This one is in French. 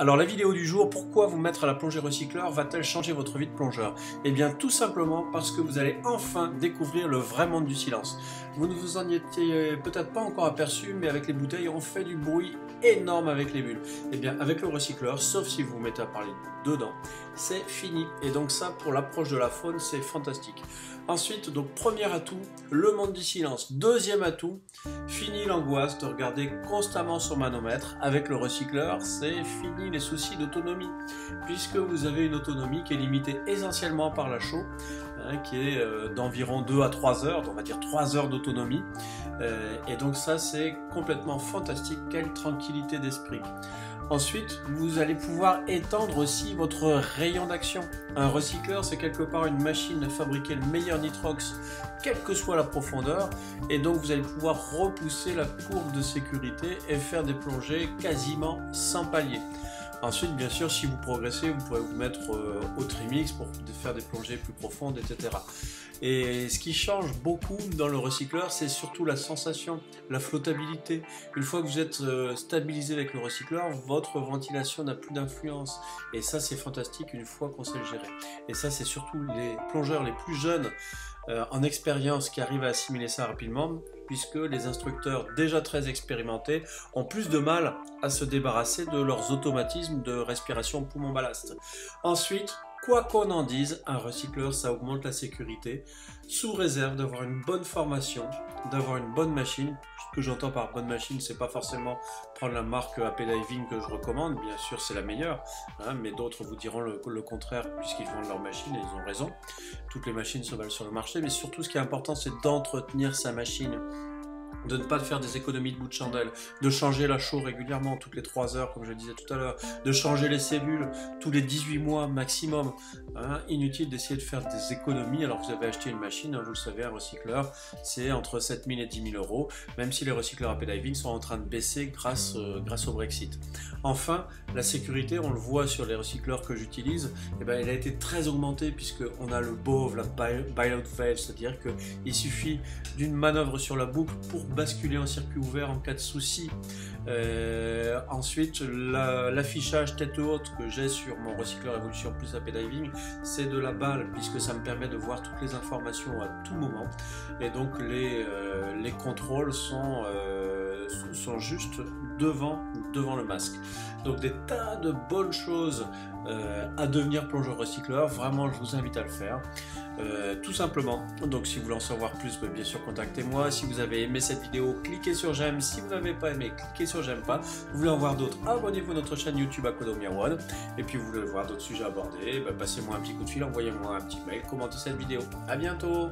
Alors la vidéo du jour, pourquoi vous mettre à la plongée recycleur va-t-elle changer votre vie de plongeur? Eh bien tout simplement parce que vous allez enfin découvrir le vrai monde du silence. Vous ne vous en étiez peut-être pas encore aperçu, mais avec les bouteilles, on fait du bruit énorme avec les bulles. Eh bien avec le recycleur, sauf si vous vous mettez à parler dedans, c'est fini. Et donc ça, pour l'approche de la faune, c'est fantastique. Ensuite, donc premier atout, le monde du silence. Deuxième atout, fini l'angoisse de regarder constamment son manomètre. Avec le recycleur, c'est fini les soucis d'autonomie, puisque vous avez une autonomie qui est limitée essentiellement par la chaux, qui est d'environ 2 à 3 heures, on va dire 3 heures d'autonomie. Et donc ça, c'est complètement fantastique. Quelle tranquillité d'esprit. Ensuite, vous allez pouvoir étendre aussi votre rayon d'action. Un recycleur, c'est quelque part une machine à fabriquer le meilleur nitrox, quelle que soit la profondeur, et donc vous allez pouvoir repousser la courbe de sécurité et faire des plongées quasiment sans palier. Ensuite, bien sûr, si vous progressez, vous pourrez vous mettre au trimix pour faire des plongées plus profondes, etc. Et ce qui change beaucoup dans le recycleur, c'est surtout la sensation, la flottabilité. Une fois que vous êtes stabilisé avec le recycleur, votre ventilation n'a plus d'influence. Et ça, c'est fantastique une fois qu'on sait le gérer. Et ça, c'est surtout les plongeurs les plus jeunes en expérience qui arrivent à assimiler ça rapidement, puisque les instructeurs déjà très expérimentés ont plus de mal à se débarrasser de leurs automatismes de respiration poumon-ballast. Ensuite, quoi qu'on en dise, un recycleur, ça augmente la sécurité, sous réserve d'avoir une bonne formation, d'avoir une bonne machine. Ce que j'entends par bonne machine, c'est pas forcément prendre la marque AP Diving que je recommande, bien sûr c'est la meilleure, mais d'autres vous diront le contraire puisqu'ils vendent leur machine et ils ont raison. Toutes les machines se valent sur le marché, mais surtout ce qui est important, c'est d'entretenir sa machine, de ne pas faire des économies de bout de chandelle, de changer la chaux régulièrement, toutes les 3 heures, comme je le disais tout à l'heure, de changer les cellules tous les 18 mois maximum. Inutile d'essayer de faire des économies alors que vous avez acheté une machine, vous le savez, un recycleur, c'est entre 7 000 et 10 000 euros, même si les recycleurs AP Diving sont en train de baisser grâce au Brexit. Enfin, la sécurité, on le voit sur les recycleurs que j'utilise, elle a été très augmentée puisqu'on a le BOV, la Bailout Valve, c'est-à-dire qu'il suffit d'une manœuvre sur la boucle pour basculer en circuit ouvert en cas de souci. Ensuite, l'affichage tête haute que j'ai sur mon recycleur Evolution Plus AP Diving, c'est de la balle puisque ça me permet de voir toutes les informations à tout moment, et donc les contrôles sont juste devant le masque. Donc des tas de bonnes choses à devenir plongeur recycleur. Vraiment, je vous invite à le faire. Tout simplement. Donc si vous voulez en savoir plus, bien sûr contactez-moi. Si vous avez aimé cette vidéo, cliquez sur j'aime. Si vous n'avez pas aimé, cliquez sur j'aime pas. Vous voulez en voir d'autres, abonnez-vous à notre chaîne YouTube Aquadomia One. Et puis vous voulez voir d'autres sujets abordés, passez-moi un petit coup de fil, envoyez-moi un petit mail, commentez cette vidéo. À bientôt.